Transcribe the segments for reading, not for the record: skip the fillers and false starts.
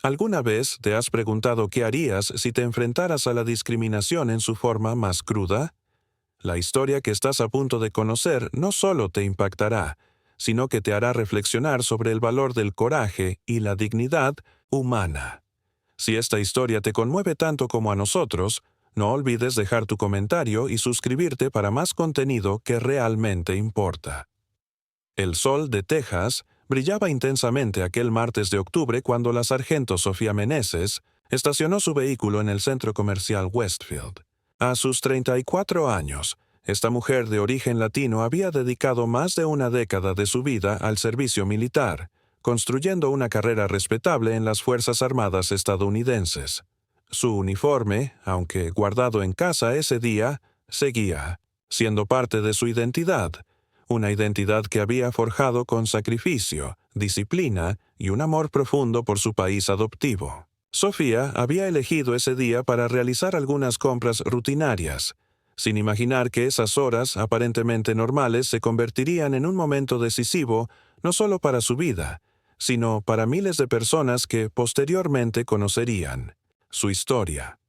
¿Alguna vez te has preguntado qué harías si te enfrentaras a la discriminación en su forma más cruda? La historia que estás a punto de conocer no solo te impactará, sino que te hará reflexionar sobre el valor del coraje y la dignidad humana. Si esta historia te conmueve tanto como a nosotros, no olvides dejar tu comentario y suscribirte para más contenido que realmente importa. El sol de Texas brillaba intensamente aquel martes de octubre cuando la sargento Sofía Meneses estacionó su vehículo en el centro comercial Westfield. A sus 34 años, esta mujer de origen latino había dedicado más de una década de su vida al servicio militar, construyendo una carrera respetable en las Fuerzas Armadas estadounidenses. Su uniforme, aunque guardado en casa ese día, seguía, siendo parte de su identidad, una identidad que había forjado con sacrificio, disciplina y un amor profundo por su país adoptivo. Sofía había elegido ese día para realizar algunas compras rutinarias, sin imaginar que esas horas aparentemente normales se convertirían en un momento decisivo no solo para su vida, sino para miles de personas que posteriormente conocerían su historia.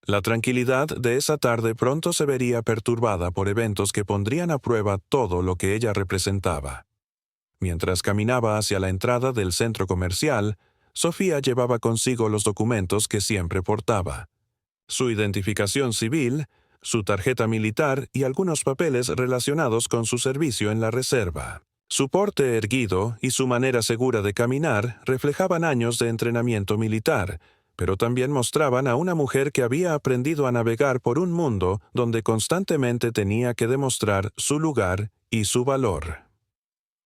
La tranquilidad de esa tarde pronto se vería perturbada por eventos que pondrían a prueba todo lo que ella representaba. Mientras caminaba hacia la entrada del centro comercial, Sofía llevaba consigo los documentos que siempre portaba: su identificación civil, su tarjeta militar y algunos papeles relacionados con su servicio en la reserva. Su porte erguido y su manera segura de caminar reflejaban años de entrenamiento militar, pero también mostraban a una mujer que había aprendido a navegar por un mundo donde constantemente tenía que demostrar su lugar y su valor.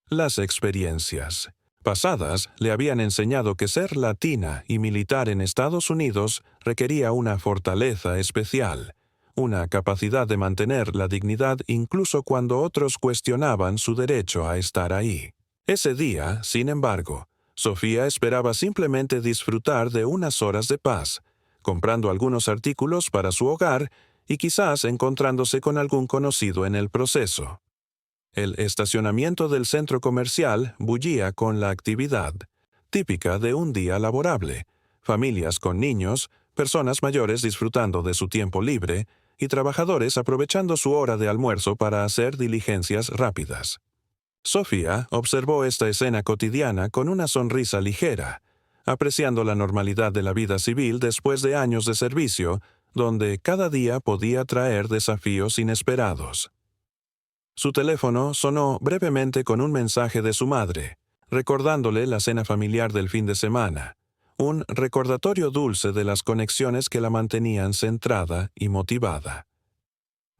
Las experiencias pasadas le habían enseñado que ser latina y militar en Estados Unidos requería una fortaleza especial, una capacidad de mantener la dignidad incluso cuando otros cuestionaban su derecho a estar ahí. Ese día, sin embargo, Sofía esperaba simplemente disfrutar de unas horas de paz, comprando algunos artículos para su hogar y quizás encontrándose con algún conocido en el proceso. El estacionamiento del centro comercial bullía con la actividad, típica de un día laborable: familias con niños, personas mayores disfrutando de su tiempo libre y trabajadores aprovechando su hora de almuerzo para hacer diligencias rápidas. Sofía observó esta escena cotidiana con una sonrisa ligera, apreciando la normalidad de la vida civil después de años de servicio, donde cada día podía traer desafíos inesperados. Su teléfono sonó brevemente con un mensaje de su madre, recordándole la cena familiar del fin de semana, un recordatorio dulce de las conexiones que la mantenían centrada y motivada.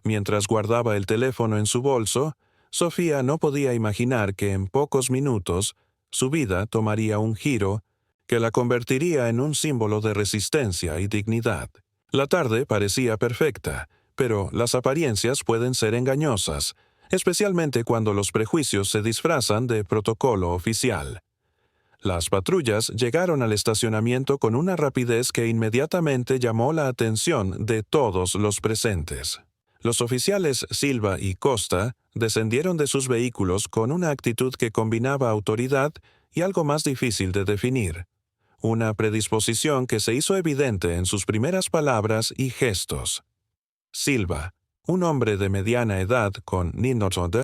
Mientras guardaba el teléfono en su bolso, Sofía no podía imaginar que en pocos minutos su vida tomaría un giro que la convertiría en un símbolo de resistencia y dignidad. La tarde parecía perfecta, pero las apariencias pueden ser engañosas, especialmente cuando los prejuicios se disfrazan de protocolo oficial. Las patrullas llegaron al estacionamiento con una rapidez que inmediatamente llamó la atención de todos los presentes. Los oficiales Silva y Costa descendieron de sus vehículos con una actitud que combinaba autoridad y algo más difícil de definir, una predisposición que se hizo evidente en sus primeras palabras y gestos. Silva, un hombre de mediana edad con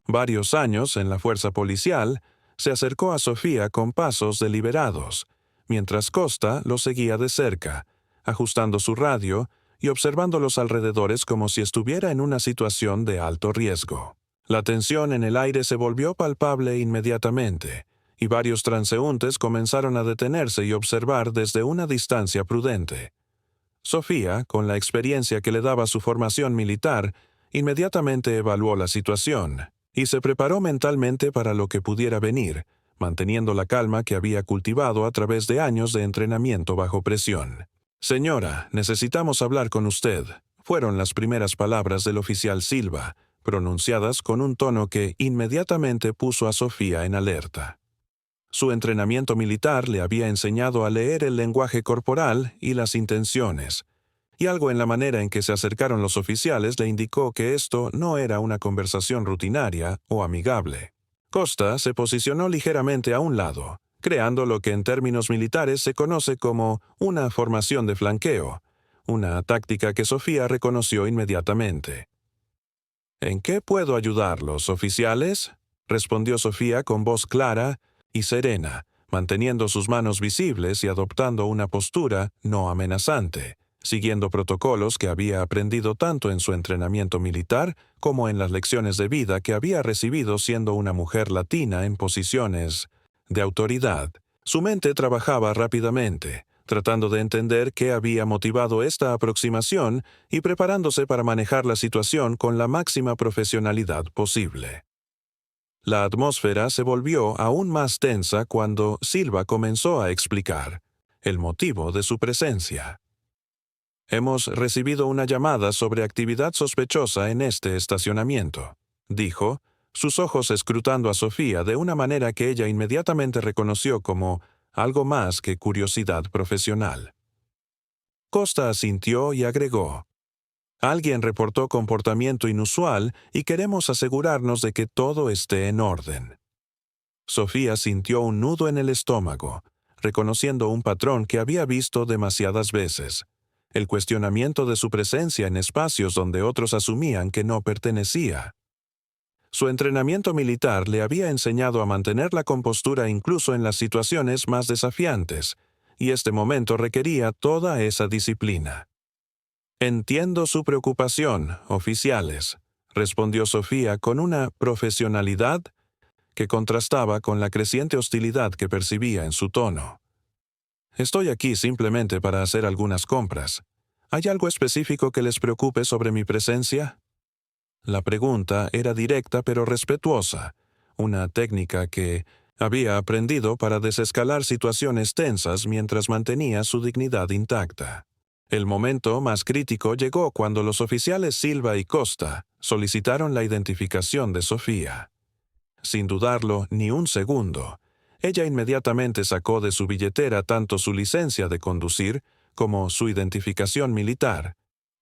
varios años en la fuerza policial, se acercó a Sofía con pasos deliberados, mientras Costa lo seguía de cerca, ajustando su radio y observando los alrededores como si estuviera en una situación de alto riesgo. La tensión en el aire se volvió palpable inmediatamente, y varios transeúntes comenzaron a detenerse y observar desde una distancia prudente. Sofía, con la experiencia que le daba su formación militar, inmediatamente evaluó la situación y se preparó mentalmente para lo que pudiera venir, manteniendo la calma que había cultivado a través de años de entrenamiento bajo presión. «Señora, necesitamos hablar con usted», fueron las primeras palabras del oficial Silva, pronunciadas con un tono que inmediatamente puso a Sofía en alerta. Su entrenamiento militar le había enseñado a leer el lenguaje corporal y las intenciones, y algo en la manera en que se acercaron los oficiales le indicó que esto no era una conversación rutinaria o amigable. Costa se posicionó ligeramente a un lado, creando lo que en términos militares se conoce como una formación de flanqueo, una táctica que Sofía reconoció inmediatamente. ¿En qué puedo ayudarlos, oficiales?, respondió Sofía con voz clara y serena, manteniendo sus manos visibles y adoptando una postura no amenazante, siguiendo protocolos que había aprendido tanto en su entrenamiento militar como en las lecciones de vida que había recibido siendo una mujer latina en posiciones de autoridad. Su mente trabajaba rápidamente, tratando de entender qué había motivado esta aproximación y preparándose para manejar la situación con la máxima profesionalidad posible. La atmósfera se volvió aún más tensa cuando Silva comenzó a explicar el motivo de su presencia. «Hemos recibido una llamada sobre actividad sospechosa en este estacionamiento», dijo, sus ojos escrutando a Sofía de una manera que ella inmediatamente reconoció como algo más que curiosidad profesional. Costa asintió y agregó: «Alguien reportó comportamiento inusual y queremos asegurarnos de que todo esté en orden». Sofía sintió un nudo en el estómago, reconociendo un patrón que había visto demasiadas veces: el cuestionamiento de su presencia en espacios donde otros asumían que no pertenecía. Su entrenamiento militar le había enseñado a mantener la compostura incluso en las situaciones más desafiantes, y este momento requería toda esa disciplina. «Entiendo su preocupación, oficiales», respondió Sofía con una profesionalidad que contrastaba con la creciente hostilidad que percibía en su tono. «Estoy aquí simplemente para hacer algunas compras. ¿Hay algo específico que les preocupe sobre mi presencia?» La pregunta era directa pero respetuosa, una técnica que había aprendido para desescalar situaciones tensas mientras mantenía su dignidad intacta. El momento más crítico llegó cuando los oficiales Silva y Costa solicitaron la identificación de Sofía. Sin dudarlo ni un segundo, ella inmediatamente sacó de su billetera tanto su licencia de conducir como su identificación militar,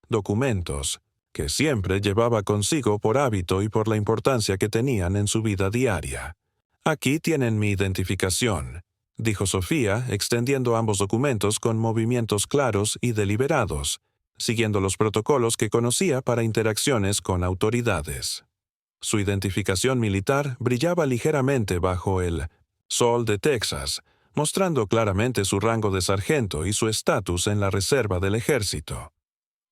documentos que siempre llevaba consigo por hábito y por la importancia que tenían en su vida diaria. «Aquí tienen mi identificación», dijo Sofía, extendiendo ambos documentos con movimientos claros y deliberados, siguiendo los protocolos que conocía para interacciones con autoridades. Su identificación militar brillaba ligeramente bajo el sol de Texas, mostrando claramente su rango de sargento y su estatus en la reserva del ejército.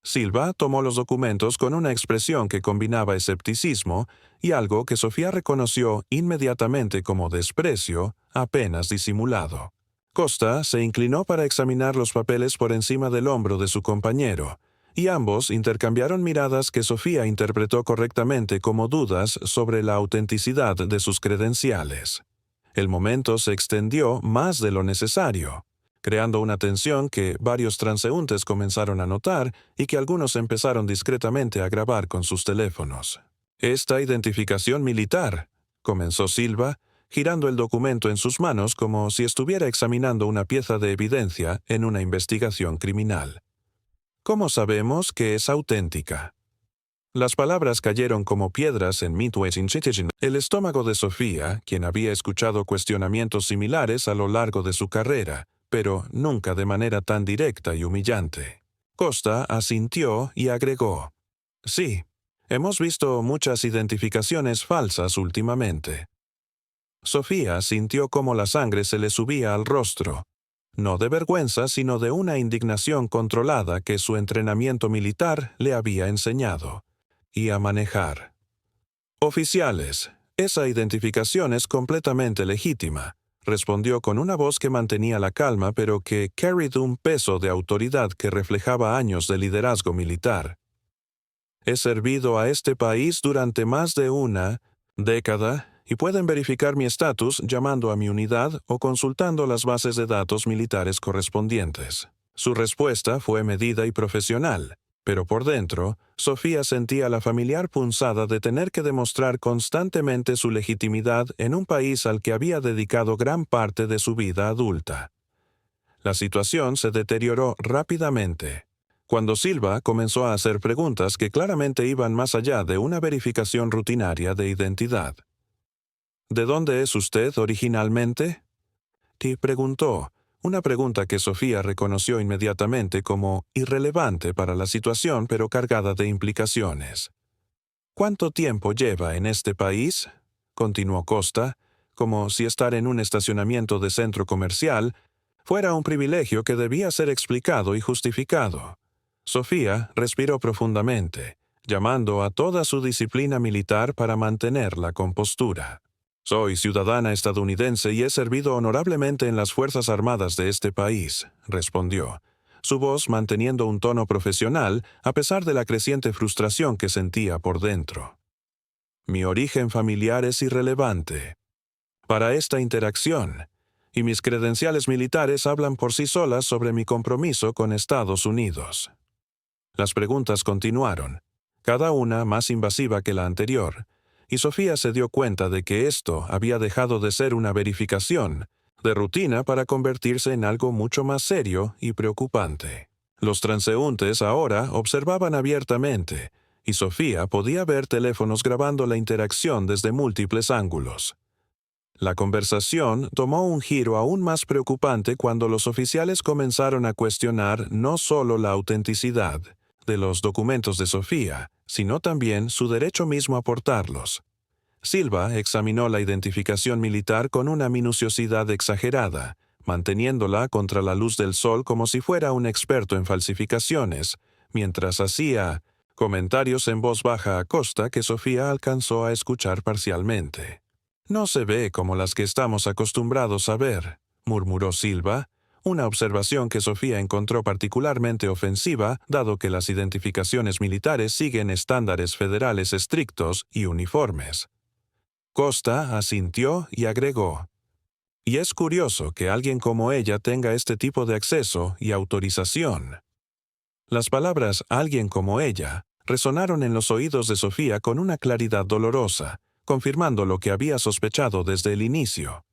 Silva tomó los documentos con una expresión que combinaba escepticismo y algo que Sofía reconoció inmediatamente como desprecio, apenas disimulado. Costa se inclinó para examinar los papeles por encima del hombro de su compañero, y ambos intercambiaron miradas que Sofía interpretó correctamente como dudas sobre la autenticidad de sus credenciales. El momento se extendió más de lo necesario, creando una tensión que varios transeúntes comenzaron a notar y que algunos empezaron discretamente a grabar con sus teléfonos. «Esta identificación militar», comenzó Silva, girando el documento en sus manos como si estuviera examinando una pieza de evidencia en una investigación criminal. «¿Cómo sabemos que es auténtica?» Las palabras cayeron como piedras en el estómago de Sofía, quien había escuchado cuestionamientos similares a lo largo de su carrera, pero nunca de manera tan directa y humillante. Costa asintió y agregó: «Sí, hemos visto muchas identificaciones falsas últimamente». Sofía sintió cómo la sangre se le subía al rostro, no de vergüenza, sino de una indignación controlada que su entrenamiento militar le había enseñado, y a manejar. «Oficiales, esa identificación es completamente legítima», respondió con una voz que mantenía la calma pero que carried un peso de autoridad que reflejaba años de liderazgo militar. «He servido a este país durante más de una década y pueden verificar mi estatus llamando a mi unidad o consultando las bases de datos militares correspondientes». Su respuesta fue medida y profesional, pero por dentro, Sofía sentía la familiar punzada de tener que demostrar constantemente su legitimidad en un país al que había dedicado gran parte de su vida adulta. La situación se deterioró rápidamente, cuando Silva comenzó a hacer preguntas que claramente iban más allá de una verificación rutinaria de identidad. «¿De dónde es usted originalmente?» Te preguntó, una pregunta que Sofía reconoció inmediatamente como irrelevante para la situación pero cargada de implicaciones. ¿Cuánto tiempo lleva en este país?, continuó Costa, como si estar en un estacionamiento de centro comercial fuera un privilegio que debía ser explicado y justificado. Sofía respiró profundamente, llamando a toda su disciplina militar para mantener la compostura. Soy ciudadana estadounidense y he servido honorablemente en las Fuerzas Armadas de este país, respondió, su voz manteniendo un tono profesional a pesar de la creciente frustración que sentía por dentro. Mi origen familiar es irrelevante para esta interacción, y mis credenciales militares hablan por sí solas sobre mi compromiso con Estados Unidos. Las preguntas continuaron, cada una más invasiva que la anterior, y Sofía se dio cuenta de que esto había dejado de ser una verificación de rutina para convertirse en algo mucho más serio y preocupante. Los transeúntes ahora observaban abiertamente, y Sofía podía ver teléfonos grabando la interacción desde múltiples ángulos. La conversación tomó un giro aún más preocupante cuando los oficiales comenzaron a cuestionar no solo la autenticidad de los documentos de Sofía, sino también su derecho mismo a portarlos. Silva examinó la identificación militar con una minuciosidad exagerada, manteniéndola contra la luz del sol como si fuera un experto en falsificaciones, mientras hacía comentarios en voz baja a Costa que Sofía alcanzó a escuchar parcialmente. «No se ve como las que estamos acostumbrados a ver», murmuró Silva, una observación que Sofía encontró particularmente ofensiva, dado que las identificaciones militares siguen estándares federales estrictos y uniformes. Costa asintió y agregó, «Y es curioso que alguien como ella tenga este tipo de acceso y autorización». Las palabras «alguien como ella» resonaron en los oídos de Sofía con una claridad dolorosa, confirmando lo que había sospechado desde el inicio.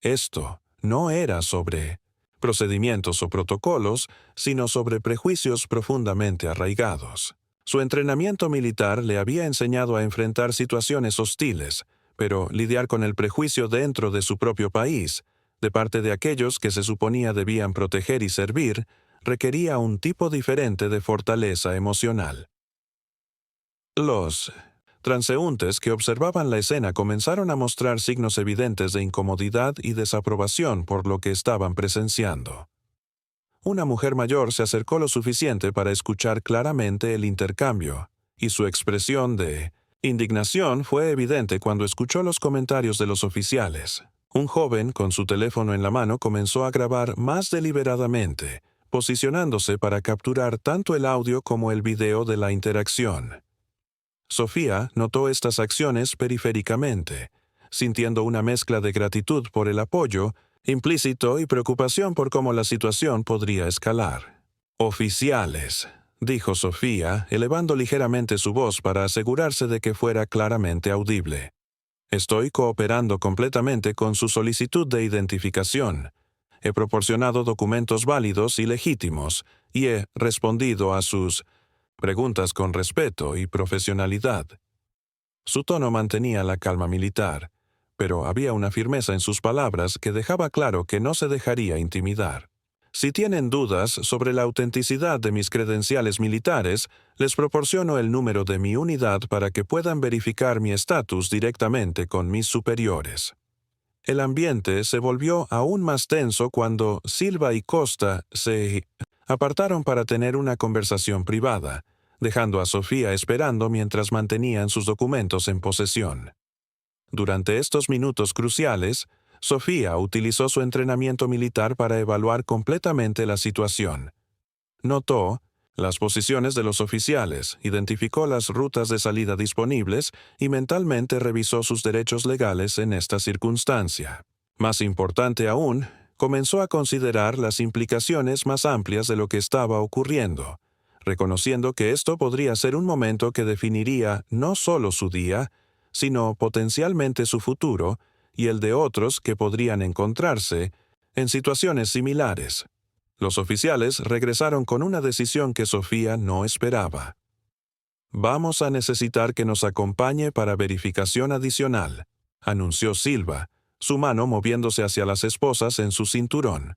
Esto no era sobre procedimientos o protocolos, sino sobre prejuicios profundamente arraigados. Su entrenamiento militar le había enseñado a enfrentar situaciones hostiles, pero lidiar con el prejuicio dentro de su propio país, de parte de aquellos que se suponía debían proteger y servir, requería un tipo diferente de fortaleza emocional. Los transeúntes que observaban la escena comenzaron a mostrar signos evidentes de incomodidad y desaprobación por lo que estaban presenciando. Una mujer mayor se acercó lo suficiente para escuchar claramente el intercambio, y su expresión de indignación fue evidente cuando escuchó los comentarios de los oficiales. Un joven, con su teléfono en la mano, comenzó a grabar más deliberadamente, posicionándose para capturar tanto el audio como el video de la interacción. Sofía notó estas acciones periféricamente, sintiendo una mezcla de gratitud por el apoyo implícito y preocupación por cómo la situación podría escalar. «Oficiales», dijo Sofía, elevando ligeramente su voz para asegurarse de que fuera claramente audible. «Estoy cooperando completamente con su solicitud de identificación. He proporcionado documentos válidos y legítimos, y he respondido a sus preguntas con respeto y profesionalidad». Su tono mantenía la calma militar, pero había una firmeza en sus palabras que dejaba claro que no se dejaría intimidar. «Si tienen dudas sobre la autenticidad de mis credenciales militares, les proporciono el número de mi unidad para que puedan verificar mi estatus directamente con mis superiores». El ambiente se volvió aún más tenso cuando Silva y Costa se apartaron para tener una conversación privada, dejando a Sofía esperando mientras mantenían sus documentos en posesión. Durante estos minutos cruciales, Sofía utilizó su entrenamiento militar para evaluar completamente la situación. Notó las posiciones de los oficiales, identificó las rutas de salida disponibles y mentalmente revisó sus derechos legales en esta circunstancia. Más importante aún, comenzó a considerar las implicaciones más amplias de lo que estaba ocurriendo, reconociendo que esto podría ser un momento que definiría no solo su día, sino potencialmente su futuro y el de otros que podrían encontrarse en situaciones similares. Los oficiales regresaron con una decisión que Sofía no esperaba. «Vamos a necesitar que nos acompañe para verificación adicional», anunció Silva, su mano moviéndose hacia las esposas en su cinturón.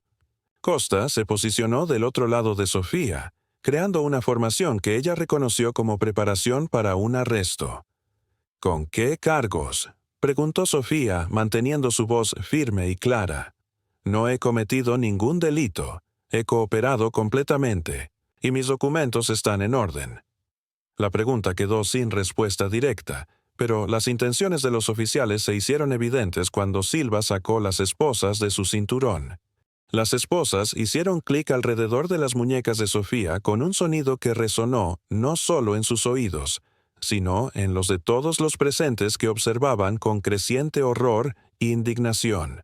Costa se posicionó del otro lado de Sofía, creando una formación que ella reconoció como preparación para un arresto. ¿Con qué cargos?, preguntó Sofía, manteniendo su voz firme y clara. No he cometido ningún delito. He cooperado completamente, y mis documentos están en orden. La pregunta quedó sin respuesta directa, pero las intenciones de los oficiales se hicieron evidentes cuando Silva sacó las esposas de su cinturón. Las esposas hicieron clic alrededor de las muñecas de Sofía con un sonido que resonó no solo en sus oídos, sino en los de todos los presentes que observaban con creciente horror e indignación.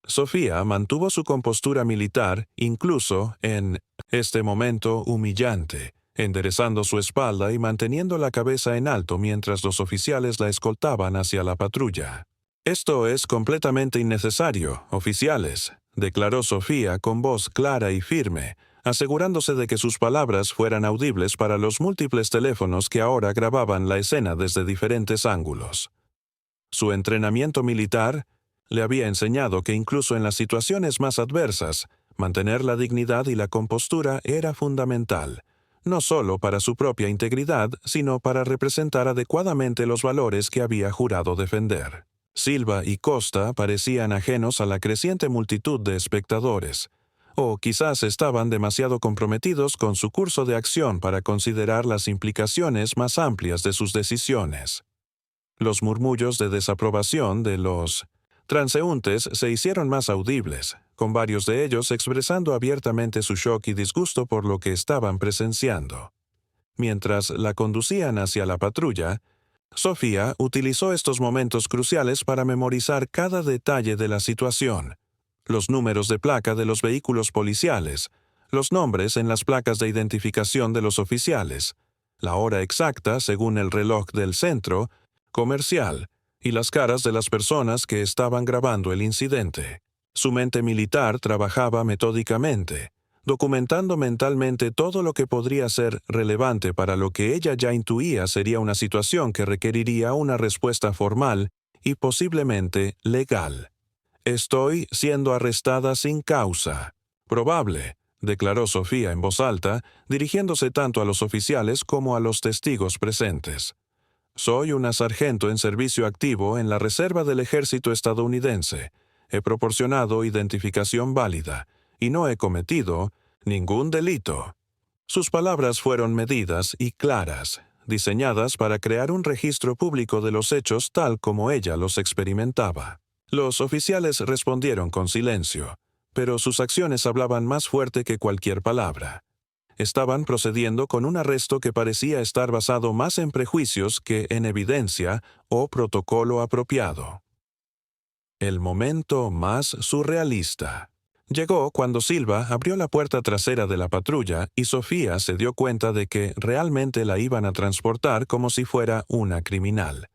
Sofía mantuvo su compostura militar incluso en este momento humillante, enderezando su espalda y manteniendo la cabeza en alto mientras los oficiales la escoltaban hacia la patrulla. «Esto es completamente innecesario, oficiales», declaró Sofía con voz clara y firme, asegurándose de que sus palabras fueran audibles para los múltiples teléfonos que ahora grababan la escena desde diferentes ángulos. Su entrenamiento militar le había enseñado que incluso en las situaciones más adversas, mantener la dignidad y la compostura era fundamental, no solo para su propia integridad, sino para representar adecuadamente los valores que había jurado defender. Silva y Costa parecían ajenos a la creciente multitud de espectadores, o quizás estaban demasiado comprometidos con su curso de acción para considerar las implicaciones más amplias de sus decisiones. Los murmullos de desaprobación de los transeúntes se hicieron más audibles, con varios de ellos expresando abiertamente su shock y disgusto por lo que estaban presenciando. Mientras la conducían hacia la patrulla, Sofía utilizó estos momentos cruciales para memorizar cada detalle de la situación: los números de placa de los vehículos policiales, los nombres en las placas de identificación de los oficiales, la hora exacta según el reloj del centro comercial y las caras de las personas que estaban grabando el incidente. Su mente militar trabajaba metódicamente, documentando mentalmente todo lo que podría ser relevante para lo que ella ya intuía sería una situación que requeriría una respuesta formal y posiblemente legal. «Estoy siendo arrestada sin causa. Probable», declaró Sofía en voz alta, dirigiéndose tanto a los oficiales como a los testigos presentes. «Soy una sargento en servicio activo en la Reserva del Ejército estadounidense. He proporcionado identificación válida y no he cometido ningún delito». Sus palabras fueron medidas y claras, diseñadas para crear un registro público de los hechos tal como ella los experimentaba. Los oficiales respondieron con silencio, pero sus acciones hablaban más fuerte que cualquier palabra. Estaban procediendo con un arresto que parecía estar basado más en prejuicios que en evidencia o protocolo apropiado. El momento más surrealista llegó cuando Silva abrió la puerta trasera de la patrulla y Sofía se dio cuenta de que realmente la iban a transportar como si fuera una criminal.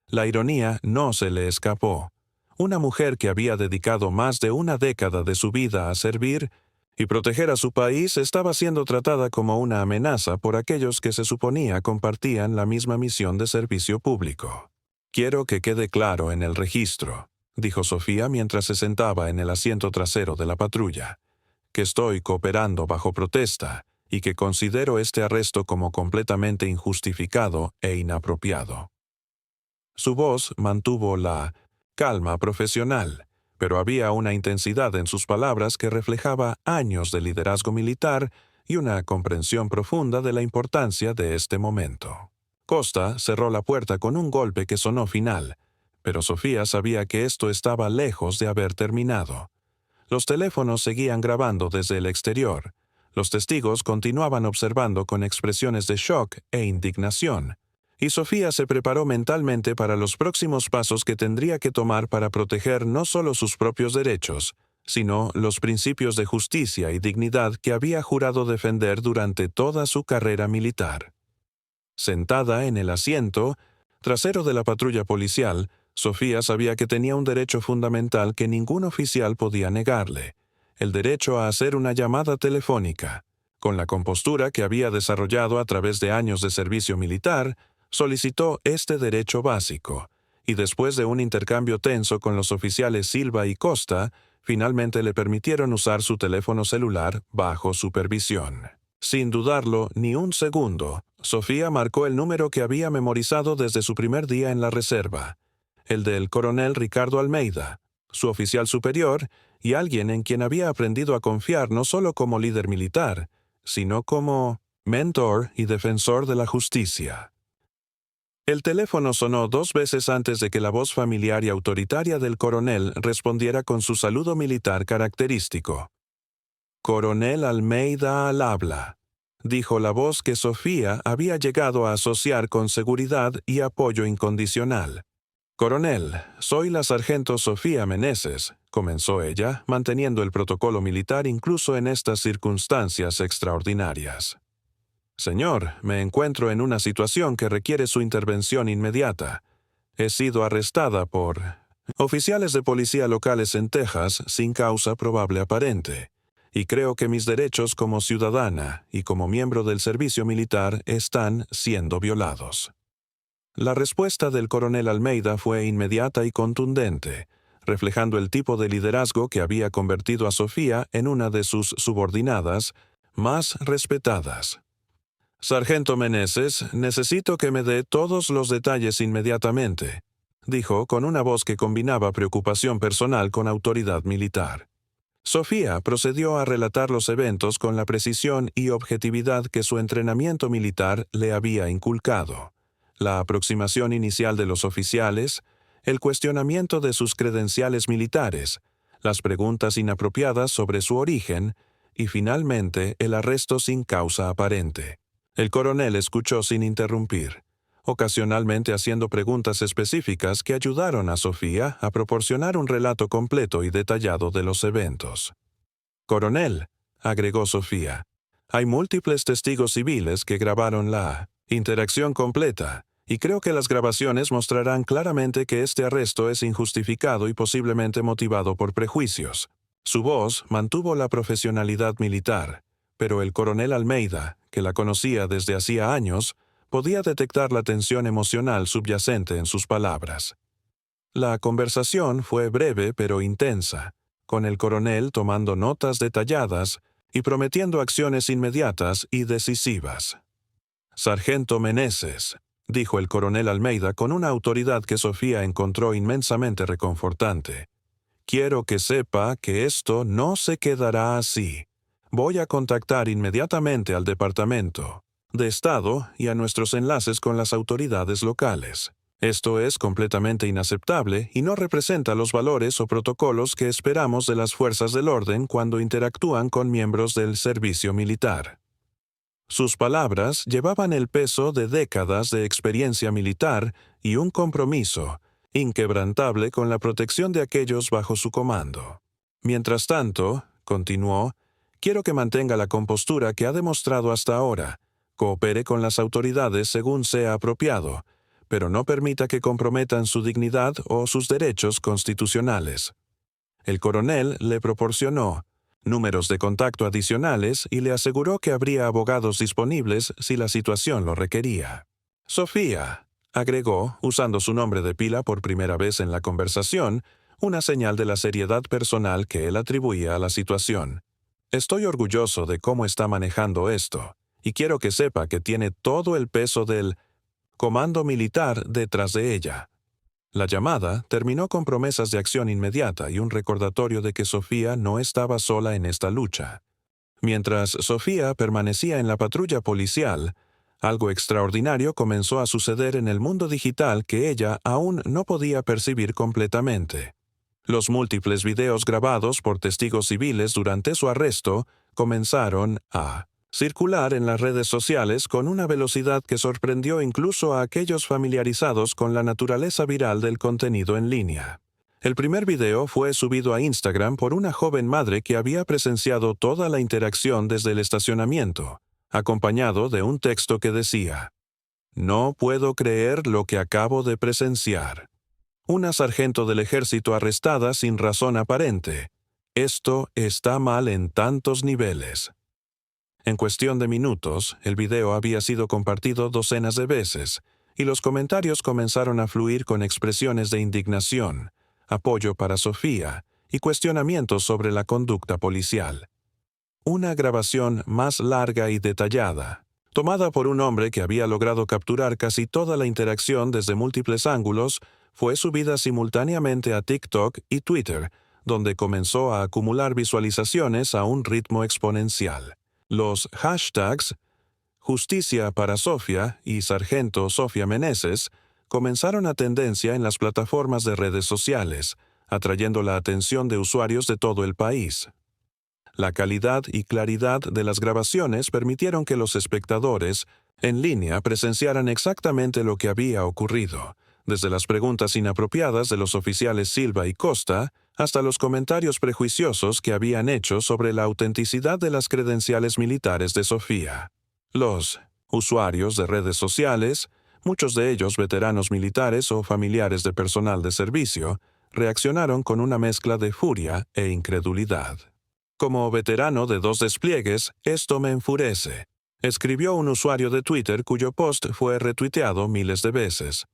La ironía no se le escapó. Una mujer que había dedicado más de una década de su vida a servir y proteger a su país estaba siendo tratada como una amenaza por aquellos que se suponía compartían la misma misión de servicio público. «Quiero que quede claro en el registro», dijo Sofía mientras se sentaba en el asiento trasero de la patrulla, «que estoy cooperando bajo protesta y que considero este arresto como completamente injustificado e inapropiado». Su voz mantuvo la calma profesional, pero había una intensidad en sus palabras que reflejaba años de liderazgo militar y una comprensión profunda de la importancia de este momento. Costa cerró la puerta con un golpe que sonó final, pero Sofía sabía que esto estaba lejos de haber terminado. Los teléfonos seguían grabando desde el exterior. Los testigos continuaban observando con expresiones de shock e indignación, y Sofía se preparó mentalmente para los próximos pasos que tendría que tomar para proteger no solo sus propios derechos, sino los principios de justicia y dignidad que había jurado defender durante toda su carrera militar. Sentada en el asiento trasero de la patrulla policial, Sofía sabía que tenía un derecho fundamental que ningún oficial podía negarle: el derecho a hacer una llamada telefónica. Con la compostura que había desarrollado a través de años de servicio militar, solicitó este derecho básico, y después de un intercambio tenso con los oficiales Silva y Costa, finalmente le permitieron usar su teléfono celular bajo supervisión. Sin dudarlo ni un segundo, Sofía marcó el número que había memorizado desde su primer día en la reserva, el del coronel Ricardo Almeida, su oficial superior y alguien en quien había aprendido a confiar no solo como líder militar, sino como mentor y defensor de la justicia. El teléfono sonó 2 veces antes de que la voz familiar y autoritaria del coronel respondiera con su saludo militar característico. «Coronel Almeida al habla», dijo la voz que Sofía había llegado a asociar con seguridad y apoyo incondicional. «Coronel, soy la sargento Sofía Meneses», comenzó ella, manteniendo el protocolo militar incluso en estas circunstancias extraordinarias. «Señor, me encuentro en una situación que requiere su intervención inmediata. He sido arrestada por oficiales de policía locales en Texas sin causa probable aparente, y creo que mis derechos como ciudadana y como miembro del servicio militar están siendo violados». La respuesta del coronel Almeida fue inmediata y contundente, reflejando el tipo de liderazgo que había convertido a Sofía en una de sus subordinadas más respetadas. «Sargento Meneses, necesito que me dé todos los detalles inmediatamente», dijo con una voz que combinaba preocupación personal con autoridad militar. Sofía procedió a relatar los eventos con la precisión y objetividad que su entrenamiento militar le había inculcado. La aproximación inicial de los oficiales, el cuestionamiento de sus credenciales militares, las preguntas inapropiadas sobre su origen y finalmente el arresto sin causa aparente. El coronel escuchó sin interrumpir, ocasionalmente haciendo preguntas específicas que ayudaron a Sofía a proporcionar un relato completo y detallado de los eventos. «Coronel», agregó Sofía, «hay múltiples testigos civiles que grabaron la interacción completa, y creo que las grabaciones mostrarán claramente que este arresto es injustificado y posiblemente motivado por prejuicios». Su voz mantuvo la profesionalidad militar, pero el coronel Almeida, que la conocía desde hacía años, podía detectar la tensión emocional subyacente en sus palabras. La conversación fue breve pero intensa, con el coronel tomando notas detalladas y prometiendo acciones inmediatas y decisivas. «Sargento Meneses», dijo el coronel Almeida con una autoridad que Sofía encontró inmensamente reconfortante, «quiero que sepa que esto no se quedará así. Voy a contactar inmediatamente al Departamento de Estado y a nuestros enlaces con las autoridades locales. Esto es completamente inaceptable y no representa los valores o protocolos que esperamos de las fuerzas del orden cuando interactúan con miembros del servicio militar». Sus palabras llevaban el peso de décadas de experiencia militar y un compromiso inquebrantable con la protección de aquellos bajo su comando. «Mientras tanto», continuó, «quiero que mantenga la compostura que ha demostrado hasta ahora, coopere con las autoridades según sea apropiado, pero no permita que comprometan su dignidad o sus derechos constitucionales». El coronel le proporcionó números de contacto adicionales y le aseguró que habría abogados disponibles si la situación lo requería. «Sofía», agregó, usando su nombre de pila por primera vez en la conversación, una señal de la seriedad personal que él atribuía a la situación. «Estoy orgulloso de cómo está manejando esto, y quiero que sepa que tiene todo el peso del comando militar detrás de ella». La llamada terminó con promesas de acción inmediata y un recordatorio de que Sofía no estaba sola en esta lucha. Mientras Sofía permanecía en la patrulla policial, algo extraordinario comenzó a suceder en el mundo digital que ella aún no podía percibir completamente. Los múltiples videos grabados por testigos civiles durante su arresto comenzaron a circular en las redes sociales con una velocidad que sorprendió incluso a aquellos familiarizados con la naturaleza viral del contenido en línea. El primer video fue subido a Instagram por una joven madre que había presenciado toda la interacción desde el estacionamiento, acompañado de un texto que decía: «No puedo creer lo que acabo de presenciar. Una sargento del ejército arrestada sin razón aparente. Esto está mal en tantos niveles». En cuestión de minutos, el video había sido compartido docenas de veces, y los comentarios comenzaron a fluir con expresiones de indignación, apoyo para Sofía y cuestionamientos sobre la conducta policial. Una grabación más larga y detallada, tomada por un hombre que había logrado capturar casi toda la interacción desde múltiples ángulos, fue subida simultáneamente a TikTok y Twitter, donde comenzó a acumular visualizaciones a un ritmo exponencial. Los hashtags Justicia para Sofía y Sargento Sofía Meneses comenzaron a tendencia en las plataformas de redes sociales, atrayendo la atención de usuarios de todo el país. La calidad y claridad de las grabaciones permitieron que los espectadores en línea presenciaran exactamente lo que había ocurrido, desde las preguntas inapropiadas de los oficiales Silva y Costa hasta los comentarios prejuiciosos que habían hecho sobre la autenticidad de las credenciales militares de Sofía. Los usuarios de redes sociales, muchos de ellos veteranos militares o familiares de personal de servicio, reaccionaron con una mezcla de furia e incredulidad. Como veterano de 2 despliegues, esto me enfurece, escribió un usuario de Twitter cuyo post fue retuiteado miles de veces.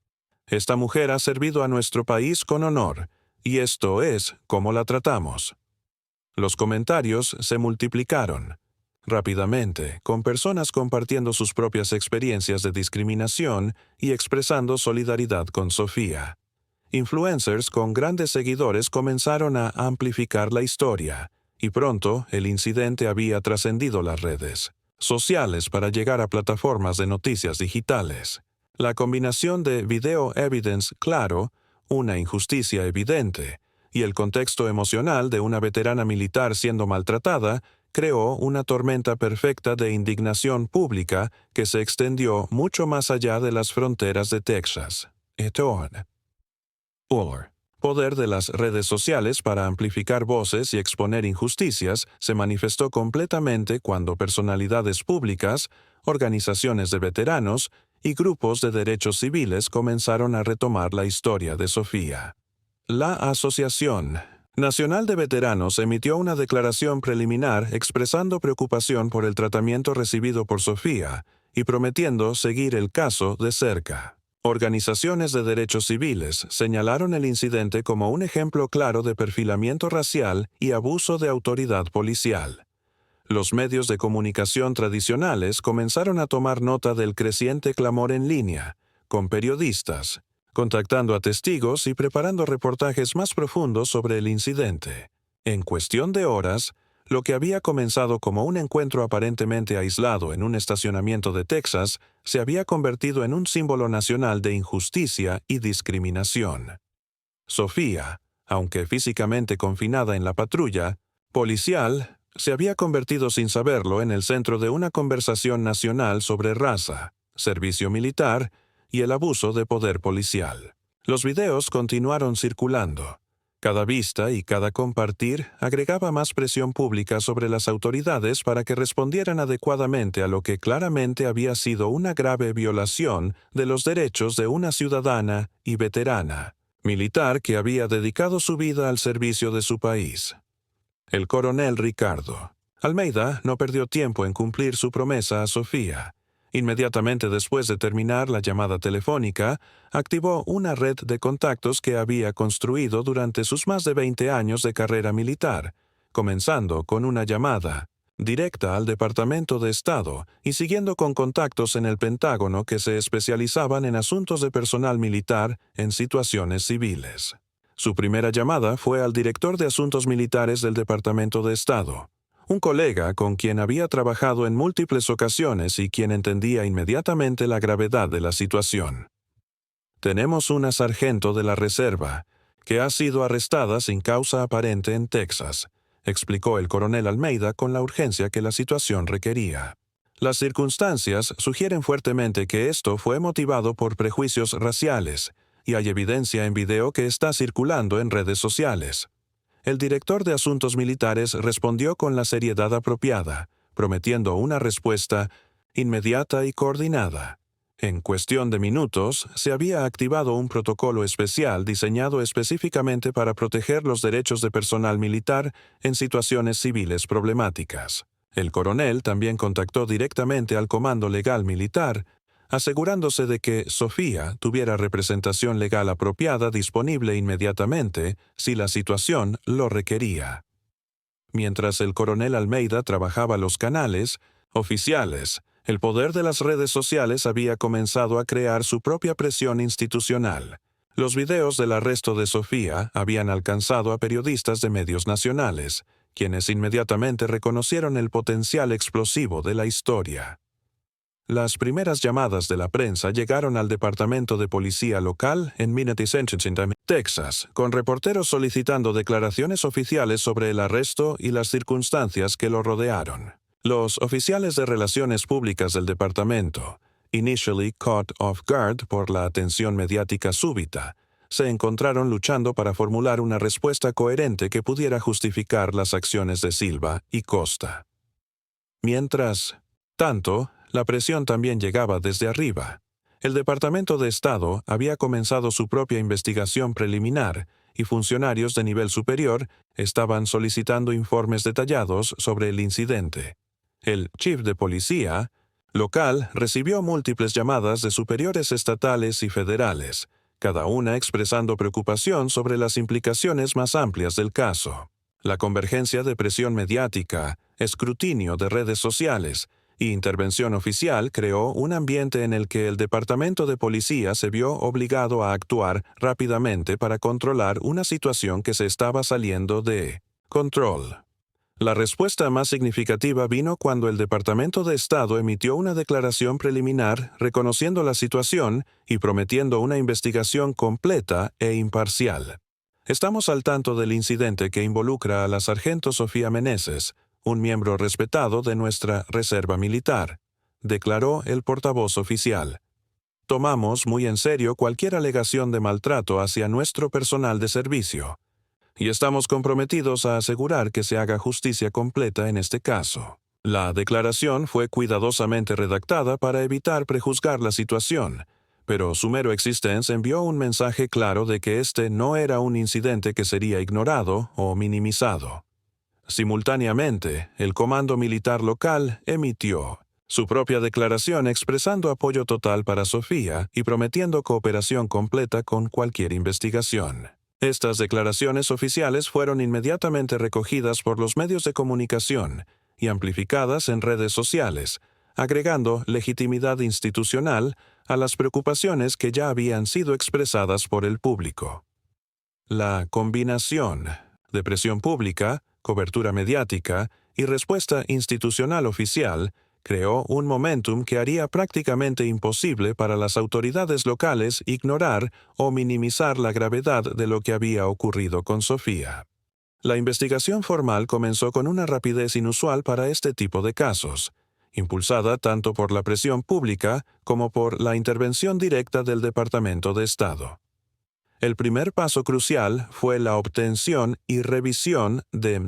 Esta mujer ha servido a nuestro país con honor, y esto es cómo la tratamos. Los comentarios se multiplicaron rápidamente, con personas compartiendo sus propias experiencias de discriminación y expresando solidaridad con Sofía. Influencers con grandes seguidores comenzaron a amplificar la historia, y pronto el incidente había trascendido las redes sociales para llegar a plataformas de noticias digitales. La combinación de video evidence claro, una injusticia evidente, y el contexto emocional de una veterana militar siendo maltratada creó una tormenta perfecta de indignación pública que se extendió mucho más allá de las fronteras de Texas. Poder de las redes sociales para amplificar voces y exponer injusticias se manifestó completamente cuando personalidades públicas, organizaciones de veteranos y grupos de derechos civiles comenzaron a retomar la historia de Sofía. La Asociación Nacional de Veteranos emitió una declaración preliminar expresando preocupación por el tratamiento recibido por Sofía y prometiendo seguir el caso de cerca. Organizaciones de derechos civiles señalaron el incidente como un ejemplo claro de perfilamiento racial y abuso de autoridad policial. Los medios de comunicación tradicionales comenzaron a tomar nota del creciente clamor en línea, con periodistas, contactando a testigos y preparando reportajes más profundos sobre el incidente. En cuestión de horas, lo que había comenzado como un encuentro aparentemente aislado en un estacionamiento de Texas se había convertido en un símbolo nacional de injusticia y discriminación. Sofía, aunque físicamente confinada en la patrulla policial, se había convertido sin saberlo en el centro de una conversación nacional sobre raza, servicio militar y el abuso de poder policial. Los videos continuaron circulando. Cada vista y cada compartir agregaba más presión pública sobre las autoridades para que respondieran adecuadamente a lo que claramente había sido una grave violación de los derechos de una ciudadana y veterana militar que había dedicado su vida al servicio de su país. El coronel Ricardo Almeida no perdió tiempo en cumplir su promesa a Sofía. Inmediatamente después de terminar la llamada telefónica, activó una red de contactos que había construido durante sus más de 20 años de carrera militar, comenzando con una llamada directa al Departamento de Estado y siguiendo con contactos en el Pentágono que se especializaban en asuntos de personal militar en situaciones civiles. Su primera llamada fue al director de Asuntos Militares del Departamento de Estado, un colega con quien había trabajado en múltiples ocasiones y quien entendía inmediatamente la gravedad de la situación. Tenemos una sargento de la Reserva que ha sido arrestada sin causa aparente en Texas, explicó el coronel Almeida con la urgencia que la situación requería. Las circunstancias sugieren fuertemente que esto fue motivado por prejuicios raciales, y hay evidencia en video que está circulando en redes sociales. El director de Asuntos Militares respondió con la seriedad apropiada, prometiendo una respuesta inmediata y coordinada. En cuestión de minutos, se había activado un protocolo especial diseñado específicamente para proteger los derechos de personal militar en situaciones civiles problemáticas. El coronel también contactó directamente al Comando Legal Militar, asegurándose de que Sofía tuviera representación legal apropiada disponible inmediatamente si la situación lo requería. Mientras el coronel Almeida trabajaba los canales oficiales, el poder de las redes sociales había comenzado a crear su propia presión institucional. Los videos del arresto de Sofía habían alcanzado a periodistas de medios nacionales, quienes inmediatamente reconocieron el potencial explosivo de la historia. Las primeras llamadas de la prensa llegaron al departamento de policía local en Minnetonka, Texas, con reporteros solicitando declaraciones oficiales sobre el arresto y las circunstancias que lo rodearon. Los oficiales de relaciones públicas del departamento, initially caught off guard por la atención mediática súbita, se encontraron luchando para formular una respuesta coherente que pudiera justificar las acciones de Silva y Costa. Mientras tanto, la presión también llegaba desde arriba. El Departamento de Estado había comenzado su propia investigación preliminar y funcionarios de nivel superior estaban solicitando informes detallados sobre el incidente. El chief de policía local recibió múltiples llamadas de superiores estatales y federales, cada una expresando preocupación sobre las implicaciones más amplias del caso. La convergencia de presión mediática, escrutinio de redes sociales y intervención oficial creó un ambiente en el que el Departamento de Policía se vio obligado a actuar rápidamente para controlar una situación que se estaba saliendo de control. La respuesta más significativa vino cuando el Departamento de Estado emitió una declaración preliminar reconociendo la situación y prometiendo una investigación completa e imparcial. Estamos al tanto del incidente que involucra a la sargento Sofía Meneses, un miembro respetado de nuestra reserva militar, declaró el portavoz oficial. Tomamos muy en serio cualquier alegación de maltrato hacia nuestro personal de servicio, y estamos comprometidos a asegurar que se haga justicia completa en este caso. La declaración fue cuidadosamente redactada para evitar prejuzgar la situación, pero su mero existencia envió un mensaje claro de que este no era un incidente que sería ignorado o minimizado. Simultáneamente, el Comando Militar Local emitió su propia declaración expresando apoyo total para Sofía y prometiendo cooperación completa con cualquier investigación. Estas declaraciones oficiales fueron inmediatamente recogidas por los medios de comunicación y amplificadas en redes sociales, agregando legitimidad institucional a las preocupaciones que ya habían sido expresadas por el público. La combinación de presión pública, cobertura mediática y respuesta institucional oficial creó un momentum que haría prácticamente imposible para las autoridades locales ignorar o minimizar la gravedad de lo que había ocurrido con Sofía. La investigación formal comenzó con una rapidez inusual para este tipo de casos, impulsada tanto por la presión pública como por la intervención directa del Departamento de Estado. El primer paso crucial fue la obtención y revisión de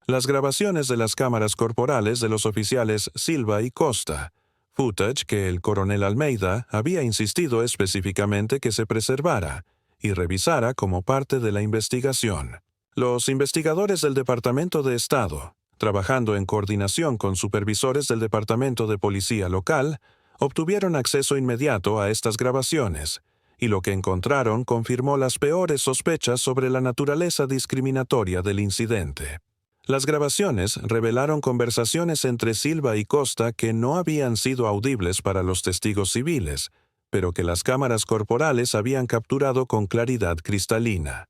las grabaciones de las cámaras corporales de los oficiales Silva y Costa, footage que el coronel Almeida había insistido específicamente que se preservara y revisara como parte de la investigación. Los investigadores del Departamento de Estado, trabajando en coordinación con supervisores del Departamento de Policía local, obtuvieron acceso inmediato a estas grabaciones, y lo que encontraron confirmó las peores sospechas sobre la naturaleza discriminatoria del incidente. Las grabaciones revelaron conversaciones entre Silva y Costa que no habían sido audibles para los testigos civiles, pero que las cámaras corporales habían capturado con claridad cristalina.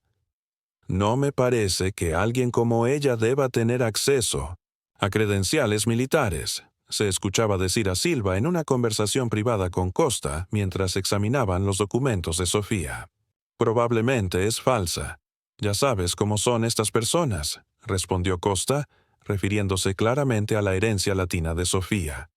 No me parece que alguien como ella deba tener acceso a credenciales militares, se escuchaba decir a Silva en una conversación privada con Costa mientras examinaban los documentos de Sofía. Probablemente es falsa. Ya sabes cómo son estas personas, respondió Costa, refiriéndose claramente a la herencia latina de Sofía.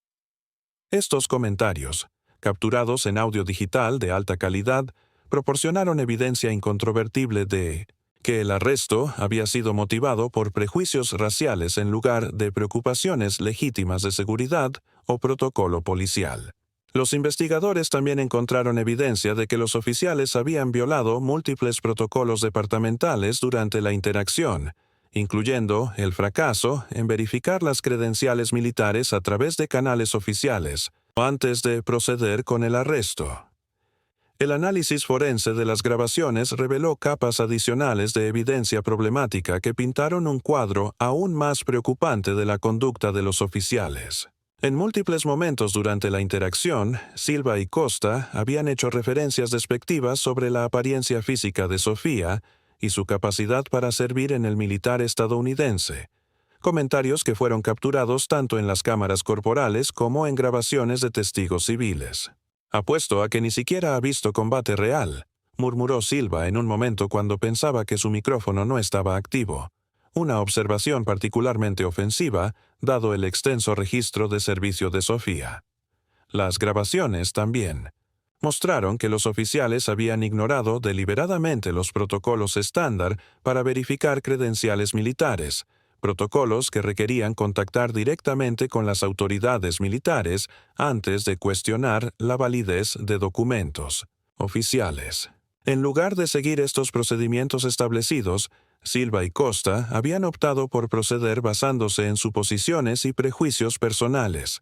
Estos comentarios, capturados en audio digital de alta calidad, proporcionaron evidencia incontrovertible de que el arresto había sido motivado por prejuicios raciales en lugar de preocupaciones legítimas de seguridad o protocolo policial. Los investigadores también encontraron evidencia de que los oficiales habían violado múltiples protocolos departamentales durante la interacción, incluyendo el fracaso en verificar las credenciales militares a través de canales oficiales, antes de proceder con el arresto. El análisis forense de las grabaciones reveló capas adicionales de evidencia problemática que pintaron un cuadro aún más preocupante de la conducta de los oficiales. En múltiples momentos durante la interacción, Silva y Costa habían hecho referencias despectivas sobre la apariencia física de Sofía y su capacidad para servir en el militar estadounidense, comentarios que fueron capturados tanto en las cámaras corporales como en grabaciones de testigos civiles. «Apuesto a que ni siquiera ha visto combate real», murmuró Silva en un momento cuando pensaba que su micrófono no estaba activo, una observación particularmente ofensiva, dado el extenso registro de servicio de Sofía. Las grabaciones también mostraron que los oficiales habían ignorado deliberadamente los protocolos estándar para verificar credenciales militares, protocolos que requerían contactar directamente con las autoridades militares antes de cuestionar la validez de documentos oficiales. En lugar de seguir estos procedimientos establecidos, Silva y Costa habían optado por proceder basándose en suposiciones y prejuicios personales.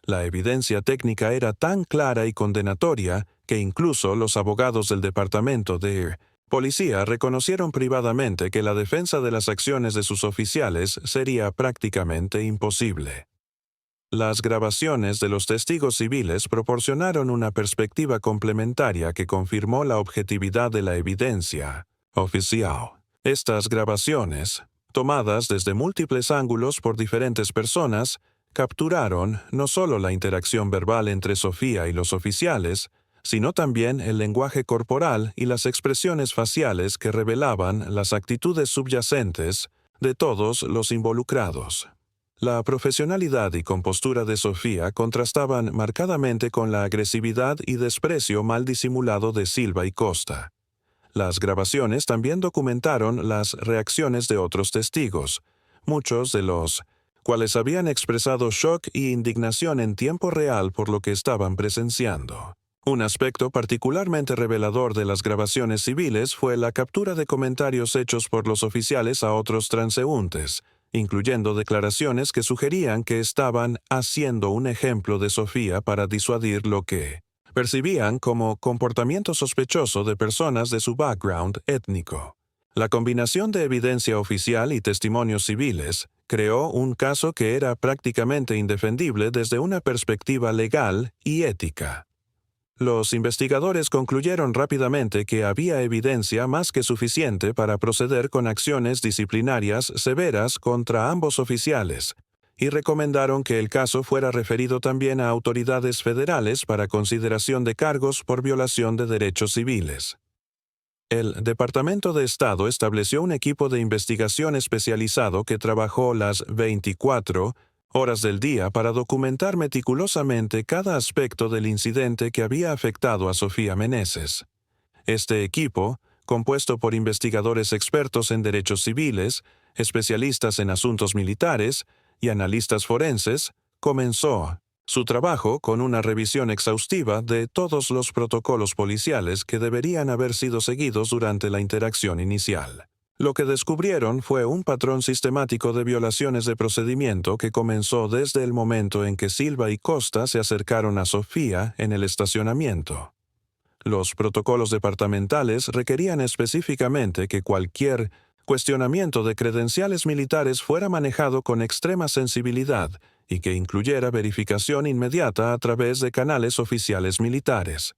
La evidencia técnica era tan clara y condenatoria que incluso los abogados del Departamento de Policía reconocieron privadamente que la defensa de las acciones de sus oficiales sería prácticamente imposible. Las grabaciones de los testigos civiles proporcionaron una perspectiva complementaria que confirmó la objetividad de la evidencia oficial. Estas grabaciones, tomadas desde múltiples ángulos por diferentes personas, capturaron no solo la interacción verbal entre Sofía y los oficiales, sino también el lenguaje corporal y las expresiones faciales que revelaban las actitudes subyacentes de todos los involucrados. La profesionalidad y compostura de Sofía contrastaban marcadamente con la agresividad y desprecio mal disimulado de Silva y Costa. Las grabaciones también documentaron las reacciones de otros testigos, muchos de los cuales habían expresado shock y indignación en tiempo real por lo que estaban presenciando. Un aspecto particularmente revelador de las grabaciones civiles fue la captura de comentarios hechos por los oficiales a otros transeúntes, incluyendo declaraciones que sugerían que estaban haciendo un ejemplo de Sofía para disuadir lo que percibían como comportamiento sospechoso de personas de su background étnico. La combinación de evidencia oficial y testimonios civiles creó un caso que era prácticamente indefendible desde una perspectiva legal y ética. Los investigadores concluyeron rápidamente que había evidencia más que suficiente para proceder con acciones disciplinarias severas contra ambos oficiales, y recomendaron que el caso fuera referido también a autoridades federales para consideración de cargos por violación de derechos civiles. El Departamento de Estado estableció un equipo de investigación especializado que trabajó las 24 horas del día para documentar meticulosamente cada aspecto del incidente que había afectado a Sofía Meneses. Este equipo, compuesto por investigadores expertos en derechos civiles, especialistas en asuntos militares y analistas forenses, comenzó su trabajo con una revisión exhaustiva de todos los protocolos policiales que deberían haber sido seguidos durante la interacción inicial. Lo que descubrieron fue un patrón sistemático de violaciones de procedimiento que comenzó desde el momento en que Silva y Costa se acercaron a Sofía en el estacionamiento. Los protocolos departamentales requerían específicamente que cualquier cuestionamiento de credenciales militares fuera manejado con extrema sensibilidad y que incluyera verificación inmediata a través de canales oficiales militares.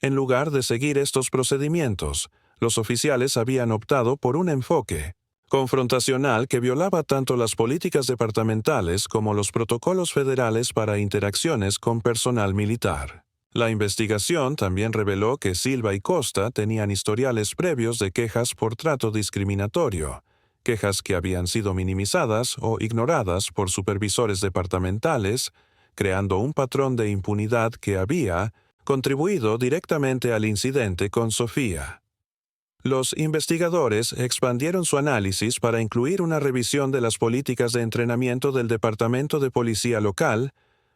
En lugar de seguir estos procedimientos, los oficiales habían optado por un enfoque confrontacional que violaba tanto las políticas departamentales como los protocolos federales para interacciones con personal militar. La investigación también reveló que Silva y Costa tenían historiales previos de quejas por trato discriminatorio, quejas que habían sido minimizadas o ignoradas por supervisores departamentales, creando un patrón de impunidad que había contribuido directamente al incidente con Sofía. Los investigadores expandieron su análisis para incluir una revisión de las políticas de entrenamiento del Departamento de Policía local,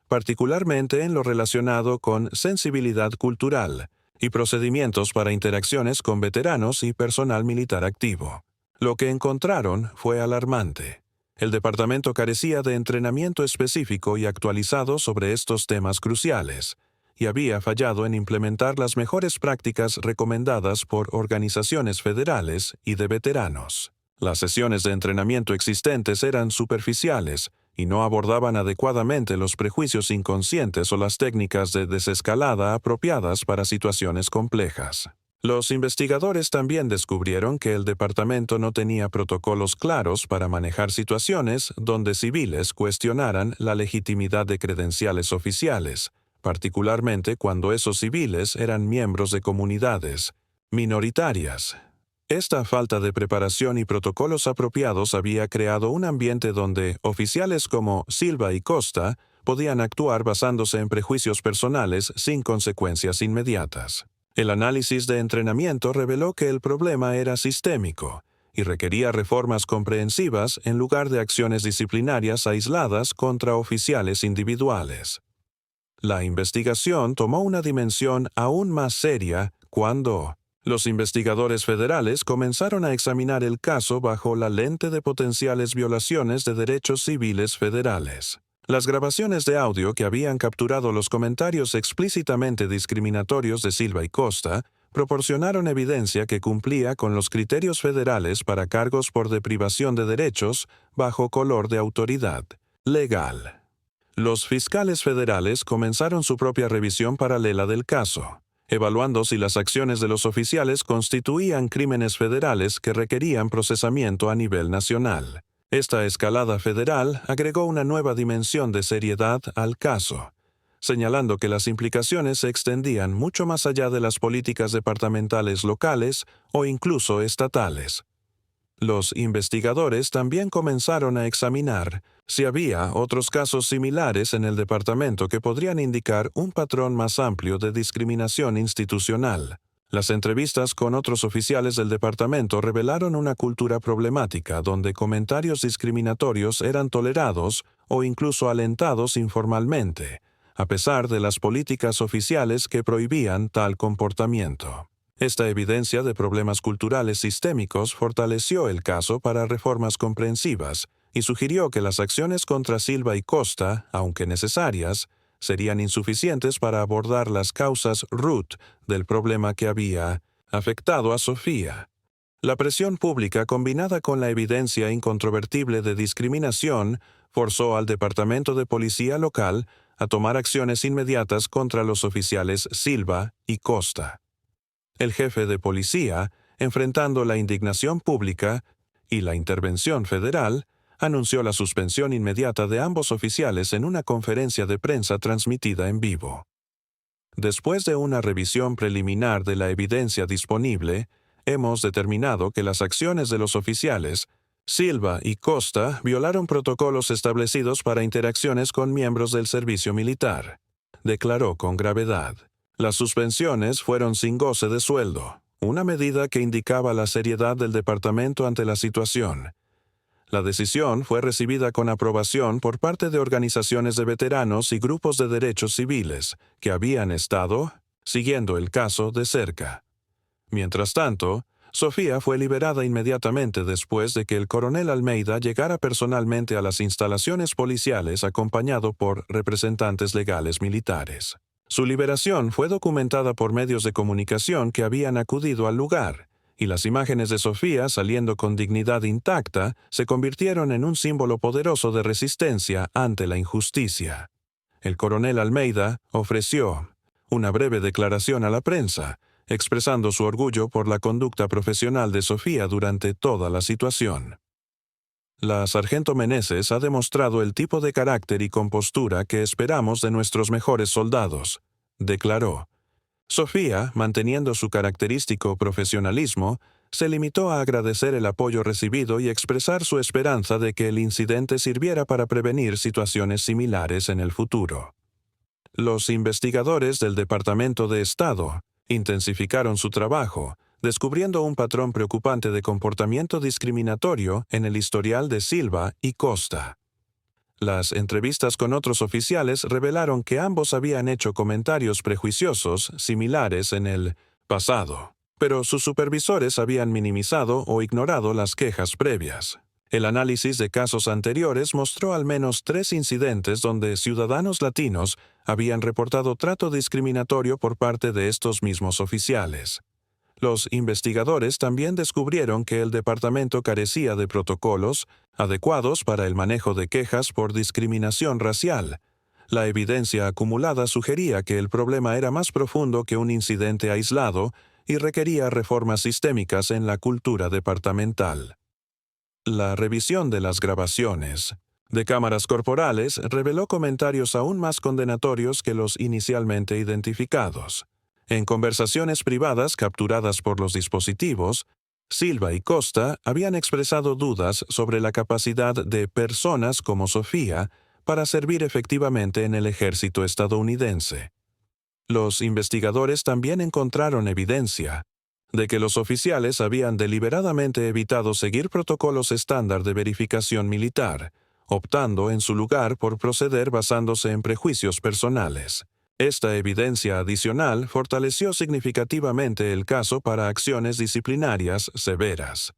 particularmente en lo relacionado con sensibilidad cultural y procedimientos para interacciones con veteranos y personal militar activo. Lo que encontraron fue alarmante. El departamento carecía de entrenamiento específico y actualizado sobre estos temas cruciales, y había fallado en implementar las mejores prácticas recomendadas por organizaciones federales y de veteranos. Las sesiones de entrenamiento existentes eran superficiales y no abordaban adecuadamente los prejuicios inconscientes o las técnicas de desescalada apropiadas para situaciones complejas. Los investigadores también descubrieron que el departamento no tenía protocolos claros para manejar situaciones donde civiles cuestionaran la legitimidad de credenciales oficiales, particularmente cuando esos civiles eran miembros de comunidades minoritarias. Esta falta de preparación y protocolos apropiados había creado un ambiente donde oficiales como Silva y Costa podían actuar basándose en prejuicios personales sin consecuencias inmediatas. El análisis de entrenamiento reveló que el problema era sistémico y requería reformas comprensivas en lugar de acciones disciplinarias aisladas contra oficiales individuales. La investigación tomó una dimensión aún más seria cuando los investigadores federales comenzaron a examinar el caso bajo la lente de potenciales violaciones de derechos civiles federales. Las grabaciones de audio que habían capturado los comentarios explícitamente discriminatorios de Silva y Costa proporcionaron evidencia que cumplía con los criterios federales para cargos por deprivación de derechos bajo color de autoridad legal. Los fiscales federales comenzaron su propia revisión paralela del caso, evaluando si las acciones de los oficiales constituían crímenes federales que requerían procesamiento a nivel nacional. Esta escalada federal agregó una nueva dimensión de seriedad al caso, señalando que las implicaciones se extendían mucho más allá de las políticas departamentales locales o incluso estatales. Los investigadores también comenzaron a examinar si había otros casos similares en el departamento que podrían indicar un patrón más amplio de discriminación institucional. Las entrevistas con otros oficiales del departamento revelaron una cultura problemática donde comentarios discriminatorios eran tolerados o incluso alentados informalmente, a pesar de las políticas oficiales que prohibían tal comportamiento. Esta evidencia de problemas culturales sistémicos fortaleció el caso para reformas comprensivas y sugirió que las acciones contra Silva y Costa, aunque necesarias, serían insuficientes para abordar las causas root del problema que había afectado a Sofía. La presión pública combinada con la evidencia incontrovertible de discriminación forzó al Departamento de Policía local a tomar acciones inmediatas contra los oficiales Silva y Costa. El jefe de policía, enfrentando la indignación pública y la intervención federal, anunció la suspensión inmediata de ambos oficiales en una conferencia de prensa transmitida en vivo. Después de una revisión preliminar de la evidencia disponible, hemos determinado que las acciones de los oficiales Silva y Costa violaron protocolos establecidos para interacciones con miembros del servicio militar, declaró con gravedad. Las suspensiones fueron sin goce de sueldo, una medida que indicaba la seriedad del departamento ante la situación. La decisión fue recibida con aprobación por parte de organizaciones de veteranos y grupos de derechos civiles que habían estado siguiendo el caso de cerca. Mientras tanto, Sofía fue liberada inmediatamente después de que el coronel Almeida llegara personalmente a las instalaciones policiales acompañado por representantes legales militares. Su liberación fue documentada por medios de comunicación que habían acudido al lugar, y las imágenes de Sofía saliendo con dignidad intacta se convirtieron en un símbolo poderoso de resistencia ante la injusticia. El coronel Almeida ofreció una breve declaración a la prensa, expresando su orgullo por la conducta profesional de Sofía durante toda la situación. La sargento Meneses ha demostrado el tipo de carácter y compostura que esperamos de nuestros mejores soldados, declaró. Sofía, manteniendo su característico profesionalismo, se limitó a agradecer el apoyo recibido y expresar su esperanza de que el incidente sirviera para prevenir situaciones similares en el futuro. Los investigadores del Departamento de Estado intensificaron su trabajo, descubriendo un patrón preocupante de comportamiento discriminatorio en el historial de Silva y Costa. Las entrevistas con otros oficiales revelaron que ambos habían hecho comentarios prejuiciosos similares en el pasado, pero sus supervisores habían minimizado o ignorado las quejas previas. El análisis de casos anteriores mostró al menos 3 incidentes donde ciudadanos latinos habían reportado trato discriminatorio por parte de estos mismos oficiales. Los investigadores también descubrieron que el departamento carecía de protocolos adecuados para el manejo de quejas por discriminación racial. La evidencia acumulada sugería que el problema era más profundo que un incidente aislado y requería reformas sistémicas en la cultura departamental. La revisión de las grabaciones de cámaras corporales reveló comentarios aún más condenatorios que los inicialmente identificados. En conversaciones privadas capturadas por los dispositivos, Silva y Costa habían expresado dudas sobre la capacidad de personas como Sofía para servir efectivamente en el ejército estadounidense. Los investigadores también encontraron evidencia de que los oficiales habían deliberadamente evitado seguir protocolos estándar de verificación militar, optando en su lugar por proceder basándose en prejuicios personales. Esta evidencia adicional fortaleció significativamente el caso para acciones disciplinarias severas.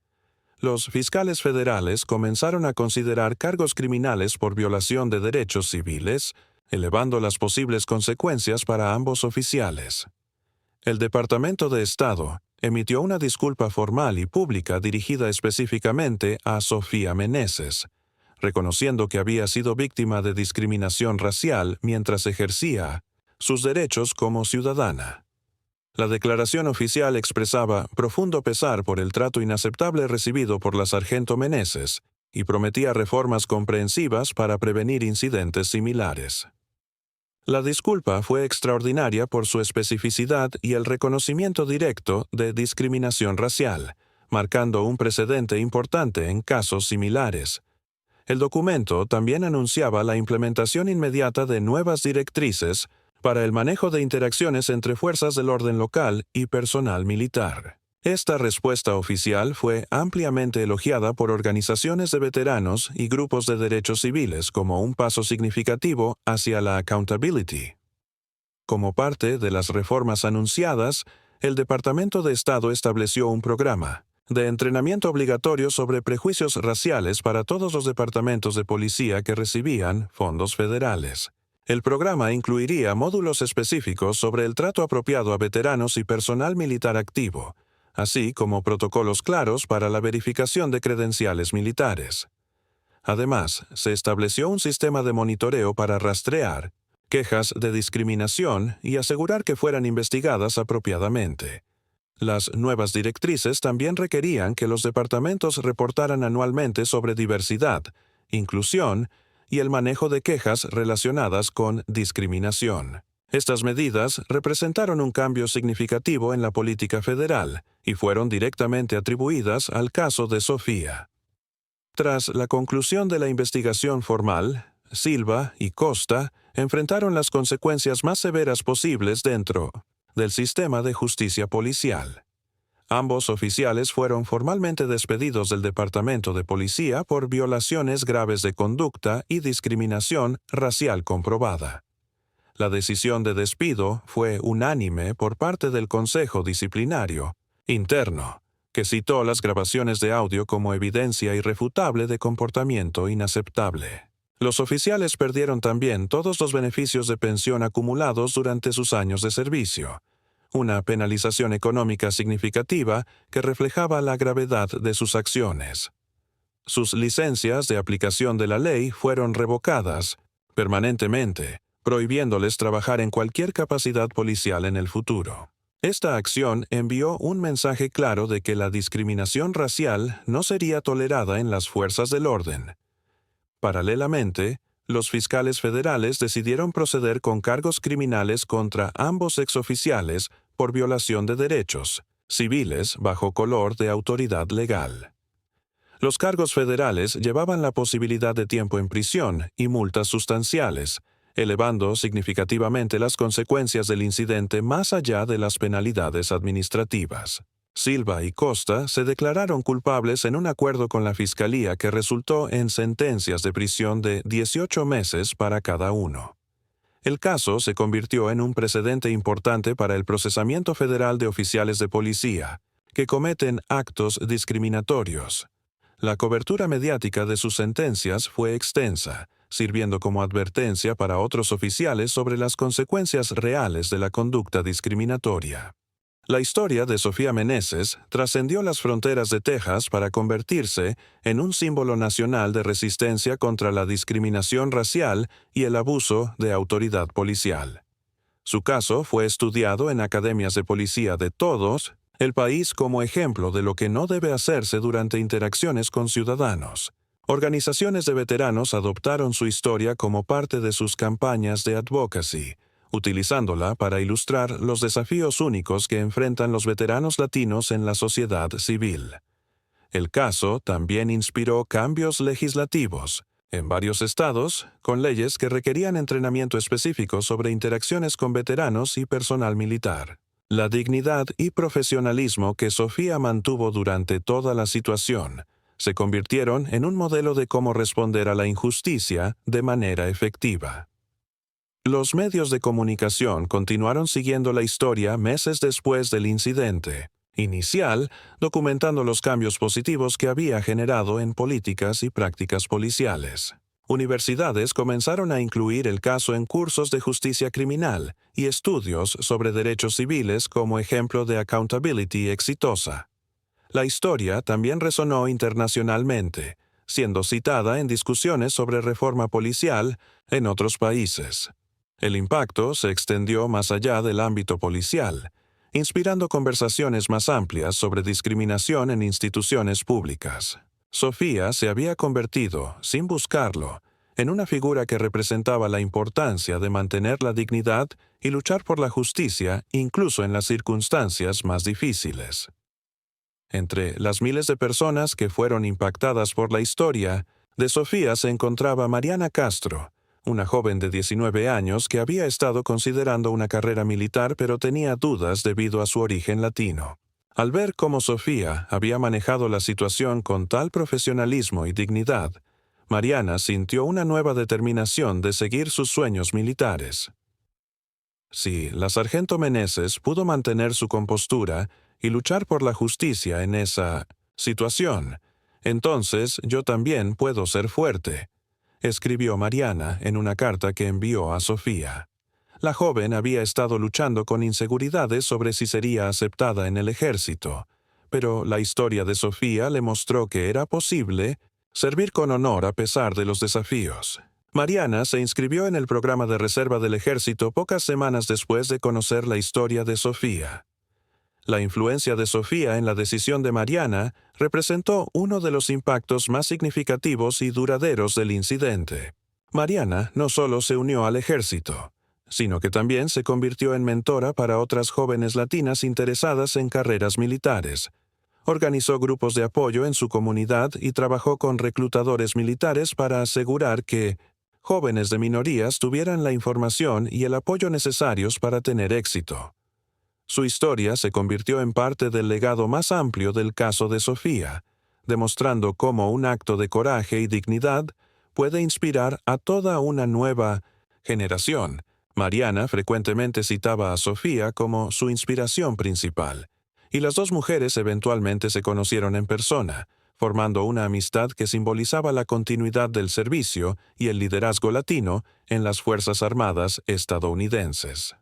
Los fiscales federales comenzaron a considerar cargos criminales por violación de derechos civiles, elevando las posibles consecuencias para ambos oficiales. El Departamento de Estado emitió una disculpa formal y pública dirigida específicamente a Sofía Meneses, reconociendo que había sido víctima de discriminación racial mientras ejercía sus derechos como ciudadana. La declaración oficial expresaba profundo pesar por el trato inaceptable recibido por la sargento Meneses y prometía reformas comprensivas para prevenir incidentes similares. La disculpa fue extraordinaria por su especificidad y el reconocimiento directo de discriminación racial, marcando un precedente importante en casos similares. El documento también anunciaba la implementación inmediata de nuevas directrices para el manejo de interacciones entre fuerzas del orden local y personal militar. Esta respuesta oficial fue ampliamente elogiada por organizaciones de veteranos y grupos de derechos civiles como un paso significativo hacia la accountability. Como parte de las reformas anunciadas, el Departamento de Estado estableció un programa de entrenamiento obligatorio sobre prejuicios raciales para todos los departamentos de policía que recibían fondos federales. El programa incluiría módulos específicos sobre el trato apropiado a veteranos y personal militar activo, así como protocolos claros para la verificación de credenciales militares. Además, se estableció un sistema de monitoreo para rastrear quejas de discriminación y asegurar que fueran investigadas apropiadamente. Las nuevas directrices también requerían que los departamentos reportaran anualmente sobre diversidad, inclusión y el manejo de quejas relacionadas con discriminación. Estas medidas representaron un cambio significativo en la política federal y fueron directamente atribuidas al caso de Sofía. Tras la conclusión de la investigación formal, Silva y Costa enfrentaron las consecuencias más severas posibles dentro del sistema de justicia policial. Ambos oficiales fueron formalmente despedidos del Departamento de Policía por violaciones graves de conducta y discriminación racial comprobada. La decisión de despido fue unánime por parte del Consejo Disciplinario Interno, que citó las grabaciones de audio como evidencia irrefutable de comportamiento inaceptable. Los oficiales perdieron también todos los beneficios de pensión acumulados durante sus años de servicio, una penalización económica significativa que reflejaba la gravedad de sus acciones. Sus licencias de aplicación de la ley fueron revocadas permanentemente, prohibiéndoles trabajar en cualquier capacidad policial en el futuro. Esta acción envió un mensaje claro de que la discriminación racial no sería tolerada en las fuerzas del orden. Paralelamente, los fiscales federales decidieron proceder con cargos criminales contra ambos exoficiales por violación de derechos civiles bajo color de autoridad legal. Los cargos federales llevaban la posibilidad de tiempo en prisión y multas sustanciales, elevando significativamente las consecuencias del incidente más allá de las penalidades administrativas. Silva y Costa se declararon culpables en un acuerdo con la Fiscalía que resultó en sentencias de prisión de 18 meses para cada uno. El caso se convirtió en un precedente importante para el procesamiento federal de oficiales de policía que cometen actos discriminatorios. La cobertura mediática de sus sentencias fue extensa, sirviendo como advertencia para otros oficiales sobre las consecuencias reales de la conducta discriminatoria. La historia de Sofía Meneses trascendió las fronteras de Texas para convertirse en un símbolo nacional de resistencia contra la discriminación racial y el abuso de autoridad policial. Su caso fue estudiado en academias de policía de todos el país como ejemplo de lo que no debe hacerse durante interacciones con ciudadanos. Organizaciones de veteranos adoptaron su historia como parte de sus campañas de advocacy, utilizándola para ilustrar los desafíos únicos que enfrentan los veteranos latinos en la sociedad civil. El caso también inspiró cambios legislativos en varios estados, con leyes que requerían entrenamiento específico sobre interacciones con veteranos y personal militar. La dignidad y profesionalismo que Sofía mantuvo durante toda la situación se convirtieron en un modelo de cómo responder a la injusticia de manera efectiva. Los medios de comunicación continuaron siguiendo la historia meses después del incidente inicial, documentando los cambios positivos que había generado en políticas y prácticas policiales. Universidades comenzaron a incluir el caso en cursos de justicia criminal y estudios sobre derechos civiles como ejemplo de accountability exitosa. La historia también resonó internacionalmente, siendo citada en discusiones sobre reforma policial en otros países. El impacto se extendió más allá del ámbito policial, inspirando conversaciones más amplias sobre discriminación en instituciones públicas. Sofía se había convertido, sin buscarlo, en una figura que representaba la importancia de mantener la dignidad y luchar por la justicia incluso en las circunstancias más difíciles. Entre las miles de personas que fueron impactadas por la historia de Sofía se encontraba Mariana Castro, una joven de 19 años que había estado considerando una carrera militar pero tenía dudas debido a su origen latino. Al ver cómo Sofía había manejado la situación con tal profesionalismo y dignidad, Mariana sintió una nueva determinación de seguir sus sueños militares. Si la sargento Meneses pudo mantener su compostura y luchar por la justicia en esa situación, entonces yo también puedo ser fuerte, escribió Mariana en una carta que envió a Sofía. La joven había estado luchando con inseguridades sobre si sería aceptada en el ejército, pero la historia de Sofía le mostró que era posible servir con honor a pesar de los desafíos. Mariana se inscribió en el programa de reserva del ejército pocas semanas después de conocer la historia de Sofía. La influencia de Sofía en la decisión de Mariana representó uno de los impactos más significativos y duraderos del incidente. Mariana no solo se unió al ejército, sino que también se convirtió en mentora para otras jóvenes latinas interesadas en carreras militares. Organizó grupos de apoyo en su comunidad y trabajó con reclutadores militares para asegurar que jóvenes de minorías tuvieran la información y el apoyo necesarios para tener éxito. Su historia se convirtió en parte del legado más amplio del caso de Sofía, demostrando cómo un acto de coraje y dignidad puede inspirar a toda una nueva generación. Mariana frecuentemente citaba a Sofía como su inspiración principal, y las dos mujeres eventualmente se conocieron en persona, formando una amistad que simbolizaba la continuidad del servicio y el liderazgo latino en las Fuerzas Armadas estadounidenses.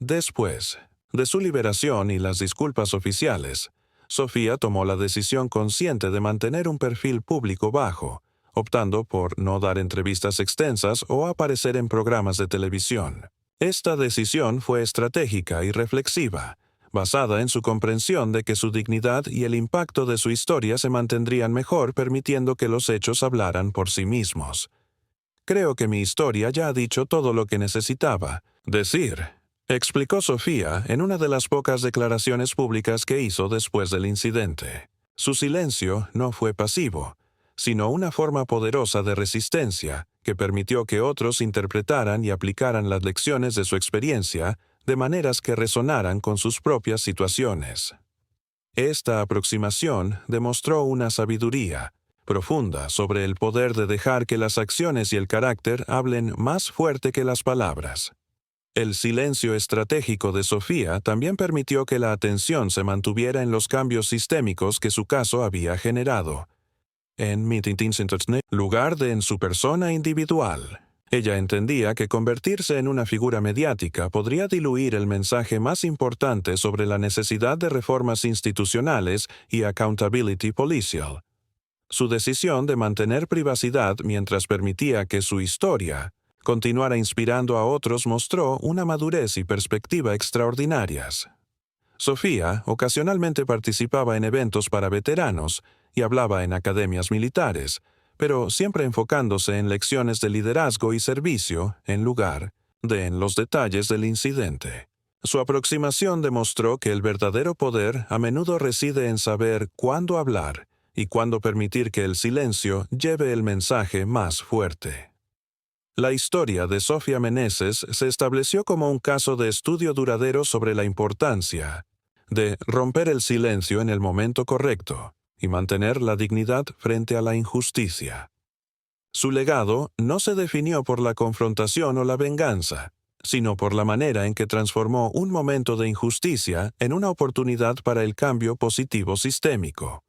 Después de su liberación y las disculpas oficiales, Sofía tomó la decisión consciente de mantener un perfil público bajo, optando por no dar entrevistas extensas o aparecer en programas de televisión. Esta decisión fue estratégica y reflexiva, basada en su comprensión de que su dignidad y el impacto de su historia se mantendrían mejor permitiendo que los hechos hablaran por sí mismos. Creo que mi historia ya ha dicho todo lo que necesitaba decir, explicó Sofía en una de las pocas declaraciones públicas que hizo después del incidente. Su silencio no fue pasivo, sino una forma poderosa de resistencia que permitió que otros interpretaran y aplicaran las lecciones de su experiencia de maneras que resonaran con sus propias situaciones. Esta aproximación demostró una sabiduría profunda sobre el poder de dejar que las acciones y el carácter hablen más fuerte que las palabras. El silencio estratégico de Sofía también permitió que la atención se mantuviera en los cambios sistémicos que su caso había generado. en lugar de en su persona individual. Ella entendía que convertirse en una figura mediática podría diluir el mensaje más importante sobre la necesidad de reformas institucionales y accountability policial. Su decisión de mantener privacidad mientras permitía que su historia continuara inspirando a otros mostró una madurez y perspectiva extraordinarias. Sofía ocasionalmente participaba en eventos para veteranos y hablaba en academias militares, pero siempre enfocándose en lecciones de liderazgo y servicio en lugar de en los detalles del incidente. Su aproximación demostró que el verdadero poder a menudo reside en saber cuándo hablar y cuándo permitir que el silencio lleve el mensaje más fuerte. La historia de Sofía Meneses se estableció como un caso de estudio duradero sobre la importancia de romper el silencio en el momento correcto y mantener la dignidad frente a la injusticia. Su legado no se definió por la confrontación o la venganza, sino por la manera en que transformó un momento de injusticia en una oportunidad para el cambio positivo sistémico.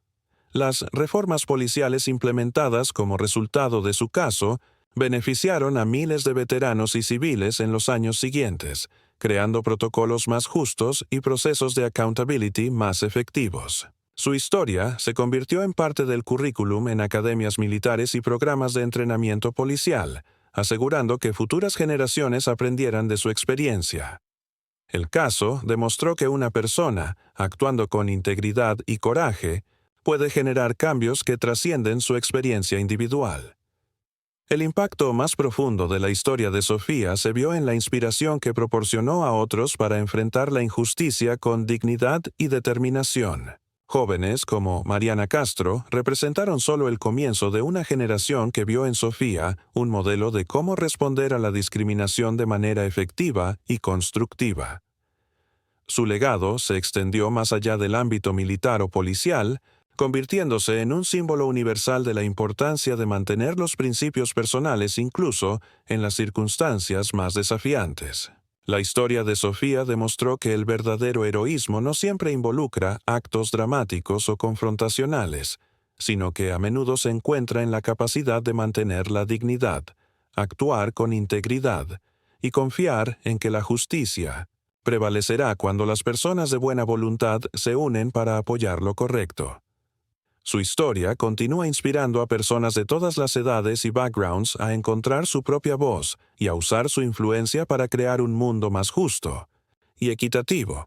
Las reformas policiales implementadas como resultado de su caso beneficiaron a miles de veteranos y civiles en los años siguientes, creando protocolos más justos y procesos de accountability más efectivos. Su historia se convirtió en parte del currículum en academias militares y programas de entrenamiento policial, asegurando que futuras generaciones aprendieran de su experiencia. El caso demostró que una persona, actuando con integridad y coraje, puede generar cambios que trascienden su experiencia individual. El impacto más profundo de la historia de Sofía se vio en la inspiración que proporcionó a otros para enfrentar la injusticia con dignidad y determinación. Jóvenes como Mariana Castro representaron solo el comienzo de una generación que vio en Sofía un modelo de cómo responder a la discriminación de manera efectiva y constructiva. Su legado se extendió más allá del ámbito militar o policial, convirtiéndose en un símbolo universal de la importancia de mantener los principios personales incluso en las circunstancias más desafiantes. La historia de Sofía demostró que el verdadero heroísmo no siempre involucra actos dramáticos o confrontacionales, sino que a menudo se encuentra en la capacidad de mantener la dignidad, actuar con integridad y confiar en que la justicia prevalecerá cuando las personas de buena voluntad se unen para apoyar lo correcto. Su historia continúa inspirando a personas de todas las edades y backgrounds a encontrar su propia voz y a usar su influencia para crear un mundo más justo y equitativo.